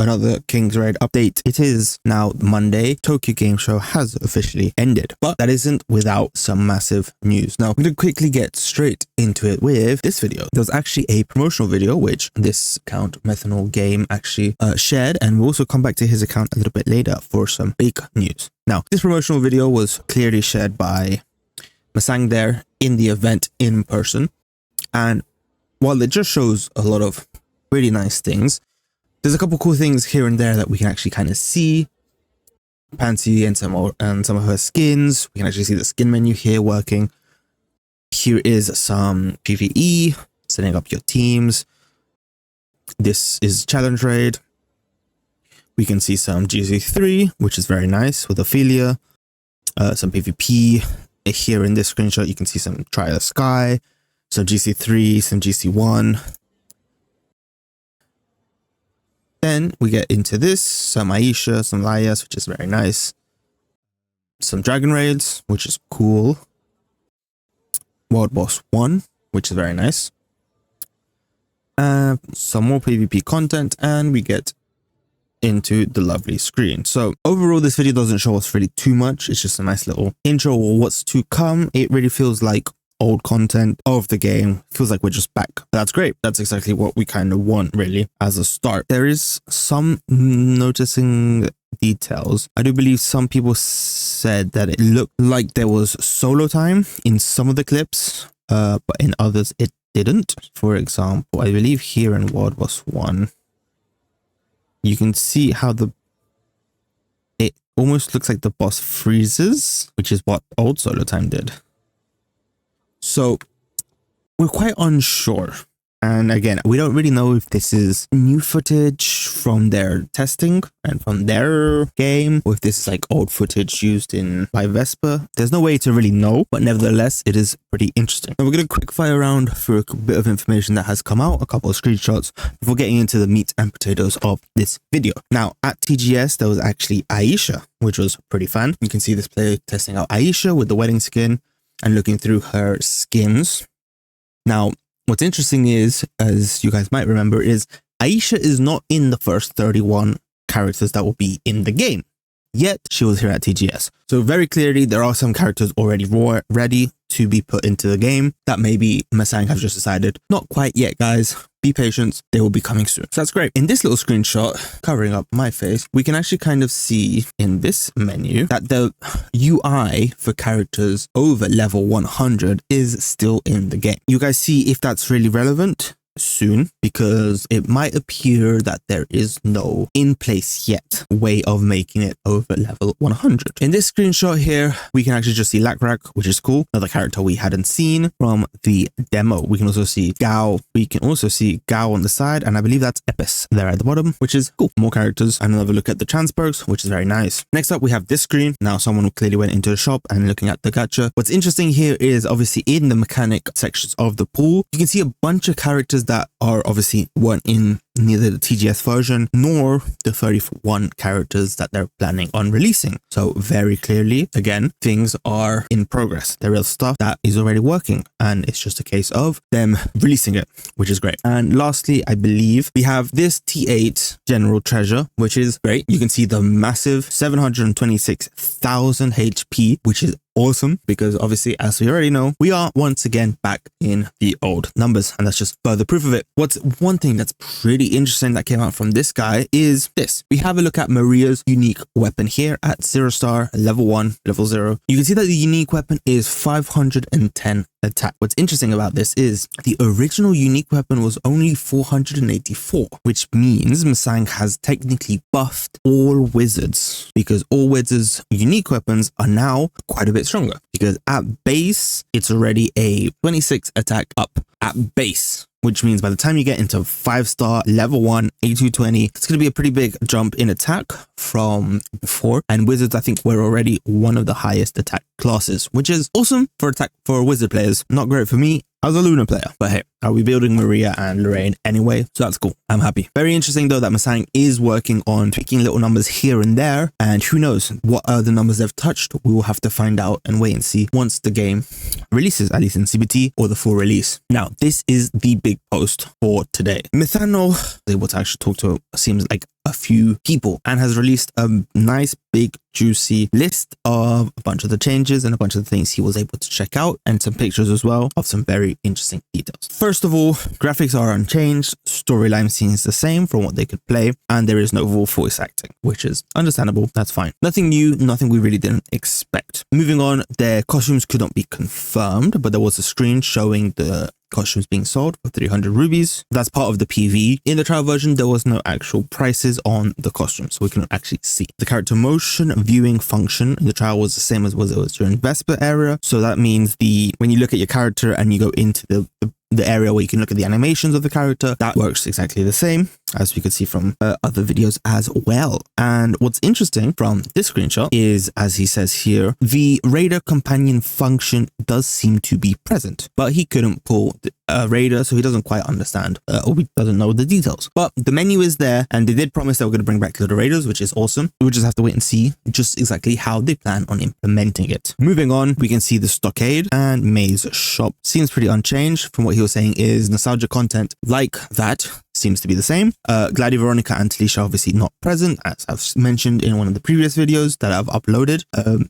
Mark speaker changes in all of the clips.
Speaker 1: another King's Raid update. It is now Monday. Tokyo Game Show has officially ended, but that isn't without some massive news. Now, I'm going to quickly get straight into it with this video. There was actually a promotional video which this account, Methanol Game, actually shared, and we'll also come back to his account a little bit later for some big news. Now, this promotional video was clearly shared by Masang there in the event in person, and while it just shows a lot of really nice things, there's a couple cool things here and there that we can actually kind of see. Pansy and some of her skins. We can actually see the skin menu here working. Here is some PvE, setting up your teams. This is challenge raid. We can see some GC3, which is very nice with Ophelia. Some PvP. Here in this screenshot, you can see some Try the Sky, some GC3, some GC1. Then we get into this, some Aisha, some Layas, which is very nice. Some Dragon Raids, which is cool. World Boss 1, which is very nice. Some more PvP content, and we get into the lovely screen. So overall, this video doesn't show us really too much. It's just a nice little intro or what's to come. It really feels like old content of the game. Feels like we're just back. That's great. That's exactly what we kind of want really as a start. There is some noticing details. I do believe some people said that it looked like there was solo time in some of the clips, but in others it didn't. For example, I believe here in World Boss 1, you can see how it almost looks like the boss freezes, which is what old solo time did. So we're quite unsure. And again, we don't really know if this is new footage from their testing and from their game, or if this is like old footage used by Vespa. There's no way to really know, but nevertheless, it is pretty interesting. And we're going to quick fire around for a bit of information that has come out, a couple of screenshots, before getting into the meat and potatoes of this video. Now, at TGS, there was actually Aisha, which was pretty fun. You can see this player testing out Aisha with the wedding skin and looking through her skins. Now, what's interesting is, as you guys might remember, is Aisha is not in the first 31 characters that will be in the game. Yet, she was here at TGS. So very clearly, there are some characters already ready to be put into the game that maybe Masang has just decided, not quite yet, guys. Be patient, they will be coming soon. So that's great. In this little screenshot covering up my face, we can actually kind of see in this menu that the UI for characters over level 100 is still in the game. You guys see if that's really relevant soon, because it might appear that there is no in place yet way of making it over level 100. In this screenshot here, we can actually just see Lakrak, which is cool, another character we hadn't seen from the demo. We can also see Gao. We can also see Gao on the side, and I believe that's Epis there at the bottom, which is cool. More characters, and another look at the transperks, which is very nice. Next up, we have this screen. Now, someone who clearly went into the shop and looking at the gacha. What's interesting here is obviously in the mechanic sections of the pool, you can see a bunch of characters that are obviously weren't in neither the TGS version nor the 31 characters that they're planning on releasing. So very clearly, again, things are in progress. There is stuff that is already working, and it's just a case of them releasing it, which is great. And lastly, I believe we have this T8 General Treasure, which is great. You can see the massive 726,000 HP, which is awesome, because obviously, as we already know, we are once again back in the old numbers, and that's just further proof of it. What's one thing that's pretty interesting that came out from this guy is this. We have a look at Maria's unique weapon here at 0-star, level 1, level 0. You can see that the unique weapon is 510 attack. What's interesting about this is the original unique weapon was only 484, which means Masang has technically buffed all wizards, because all wizards' unique weapons are now quite a bit stronger, because at base it's already a 26 attack up at base, which means by the time you get into 5-star level 1 A220, it's going to be a pretty big jump in attack from before. And wizards, I think, were already one of the highest attack classes, which is awesome for wizard players. Not great for me as a Luna player, but hey, I'll be building Maria and Lorraine anyway, so that's cool. I'm happy. Very interesting though that Masang is working on tweaking little numbers here and there, and who knows what other numbers they've touched. We will have to find out and wait and see once the game releases, at least in CBT or the full release. Now, this is the big post for today. Methanol was able to actually talk to, seems like, a few people and has released a nice big juicy list of a bunch of the changes and a bunch of the things he was able to check out, and some pictures as well of some very interesting details. First of all, graphics are unchanged, storyline seems the same from what they could play, and there is no voice acting, which is understandable. That's fine. Nothing new, nothing we really didn't expect. Moving on, their costumes could not be confirmed, but there was a screen showing the costumes being sold for 300 rubies. That's part of the PV. In the trial version, there was no actual prices on the costumes, so we couldn't actually see. The character motion viewing function in the trial was the same as it was during Vesper era. So that means when you look at your character and you go into the area where you can look at the animations of the character, that works exactly the same as we could see from other videos as well. And what's interesting from this screenshot is, as he says here, the Raider companion function does seem to be present, but he couldn't pull Raider, so he doesn't quite understand or he doesn't know the details. But the menu is there, and they did promise they were going to bring back little Raiders, which is awesome. We'll just have to wait and see just exactly how they plan on implementing it. Moving on, we can see the Stockade and Maze Shop. Seems pretty unchanged. From what he was saying is nostalgia content like that seems to be the same. Glady, Veronica and Talisha obviously not present, as I've mentioned in one of the previous videos that I've uploaded.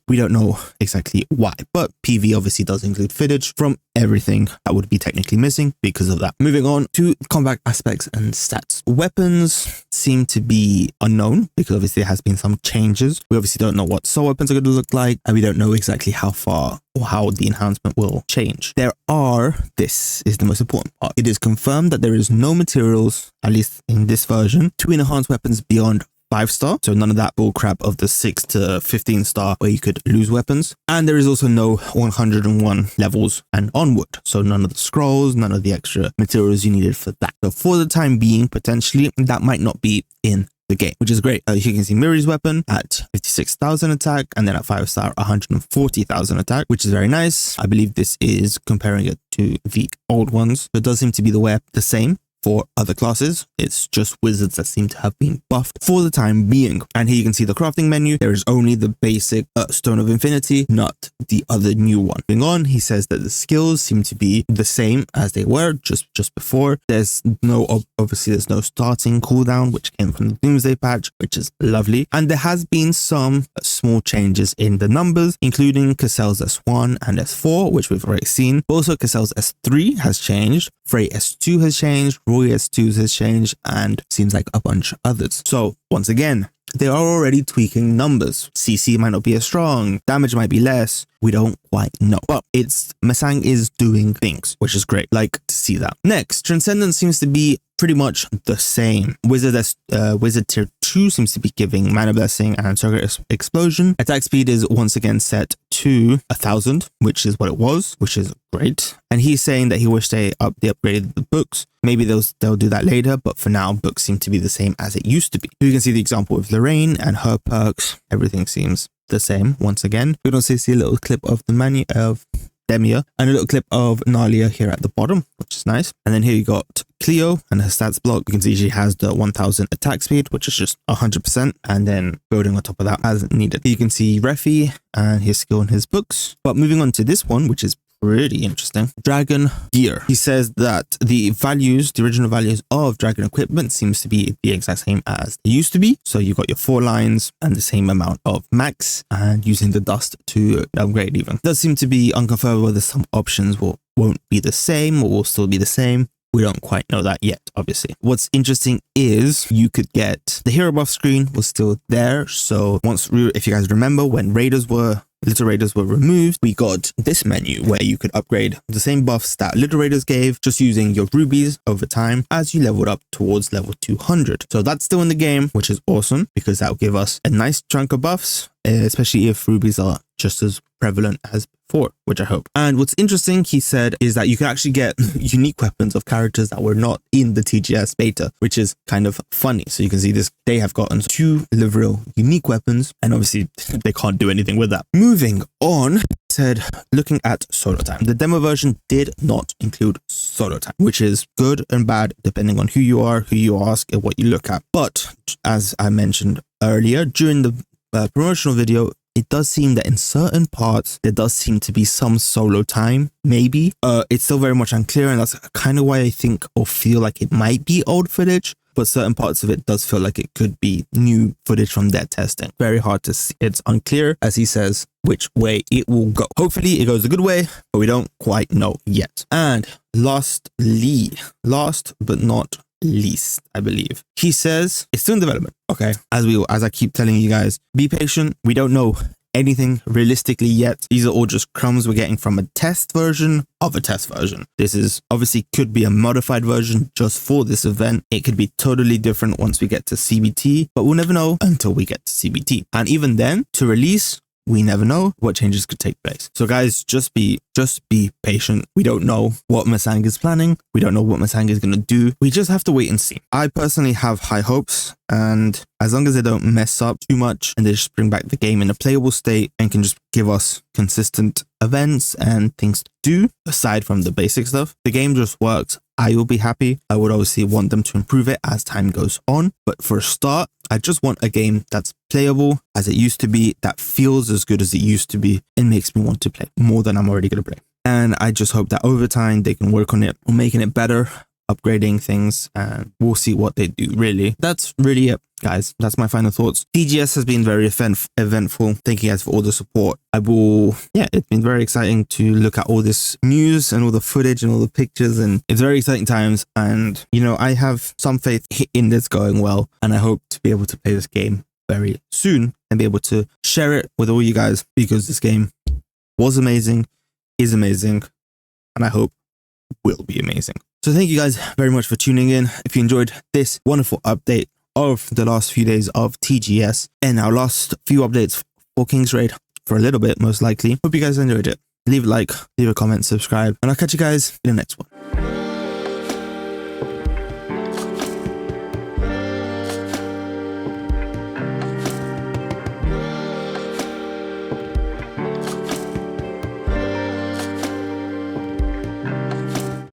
Speaker 1: We don't know exactly why, but PV obviously does include footage from everything that would be technically missing because of that. Moving on to combat aspects and stats. Weapons seem to be unknown because obviously there has been some changes. We obviously don't know what soul weapons are going to look like, and we don't know exactly how far or how the enhancement will change. This is the most important part. It is confirmed that there is no materials, at least in this version, to enhance weapons beyond 5-star. So none of that bullcrap of the 6 to 15-star where you could lose weapons. And there is also no 101 levels and onward. So none of the scrolls, none of the extra materials you needed for that. So for the time being, potentially, that might not be in the game, which is great. You can see Miri's weapon at 56,000 attack, and then at 5-star 140,000 attack, which is very nice. I believe this is comparing it to the old ones. It does seem to be the same for other classes. It's just wizards that seem to have been buffed for the time being. And here you can see the crafting menu. There is only the basic Stone of Infinity, not the other new one. Moving on, he says that the skills seem to be the same as they were just before. Obviously there's no starting cooldown, which came from the Doomsday patch, which is lovely. And there has been some small changes in the numbers, including Cassell's S1 and S4, which we've already seen. Also, Cassell's S3 has changed. Frey S2 has changed. Roy S2 has changed, and seems like a bunch of others. So once again, they are already tweaking numbers. CC might not be as strong, damage might be less, we don't quite know. But Masang is doing things, which is great. Like to see that. Next, Transcendence seems to be pretty much the same. Wizard tier 2 seems to be giving Mana Blessing and Circuit Explosion. Attack speed is once again set to 1,000, which is what it was, which is great. And he's saying that he wished they upgraded the books. Maybe they'll do that later, but for now, books seem to be the same as it used to be. You can see the example of Lorraine and her perks. Everything seems the same once again. We can also see a little clip of the menu of Demia and a little clip of Nalia here at the bottom, which is nice. And then here you got Cleo and her stats block. You can see she has the 1000 attack speed, which is just 100%, and then building on top of that as needed. You can see Refi and his skill in his books. But moving on to this one, which is pretty interesting. Dragon gear. He says that the original values of dragon equipment seems to be the exact same as they used to be. So you've got your 4 lines and the same amount of max, and using the dust to upgrade even. It does seem to be unconfirmed whether some options won't be the same or will still be the same. We don't quite know that yet, obviously. What's interesting is you could get the hero buff screen was still there. So if you guys remember, when Little Raiders were removed, we got this menu where you could upgrade the same buffs that Little Raiders gave, just using your rubies over time as you leveled up towards level 200. So that's still in the game, which is awesome because that will give us a nice chunk of buffs, especially if rubies are just as prevalent as before, which I hope. And what's interesting, he said, is that you can actually get unique weapons of characters that were not in the TGS beta, which is kind of funny. So you can see this, they have gotten 2 livery unique weapons, and obviously they can't do anything with that. Moving on, said, looking at solo time. The demo version did not include solo time, which is good and bad depending on who you are, who you ask, and what you look at. But as I mentioned earlier, during the promotional video, it does seem that in certain parts, there does seem to be some solo time, maybe. It's still very much unclear, and that's kind of why I think or feel like it might be old footage. but certain parts of it does feel like it could be new footage from their testing. Very hard to see. It's unclear, as he says, which way it will go. Hopefully it goes a good way, but we don't quite know yet. And lastly, last but not least, I believe, he says it's still in development. Okay, as I keep telling you guys, be patient. We don't know anything realistically yet. These are all just crumbs we're getting from a test version of a test version. This is obviously could be a modified version just for this event. It could be totally different once we get to CBT, but we'll never know until we get to CBT. And even then, to release, we never know what changes could take place. So guys, just be patient. We don't know what Masang is planning. We don't know what Masang is going to do. We just have to wait and see. I personally have high hopes, and as long as they don't mess up too much and they just bring back the game in a playable state and can just give us consistent events and things to do aside from the basic stuff, the game just works. I will be happy. I would obviously want them to improve it as time goes on. But for a start, I just want a game that's playable as it used to be, that feels as good as it used to be, and makes me want to play more than I'm already going to play. And I just hope that over time they can work on it, on making it better, upgrading things, and we'll see what they do, really. That's really it, guys. That's my final thoughts. TGS has been very eventful. Thank you guys for all the support. It's been very exciting to look at all this news and all the footage and all the pictures, and it's very exciting times. And, you know, I have some faith in this going well, and I hope to be able to play this game very soon and be able to share it with all you guys, because this game was amazing, is amazing, and I hope will be amazing. So thank you guys very much for tuning in. If you enjoyed this wonderful update of the last few days of TGS and our last few updates for King's Raid for a little bit, most likely. Hope you guys enjoyed it. Leave a like, leave a comment, subscribe, and I'll catch you guys in the next one.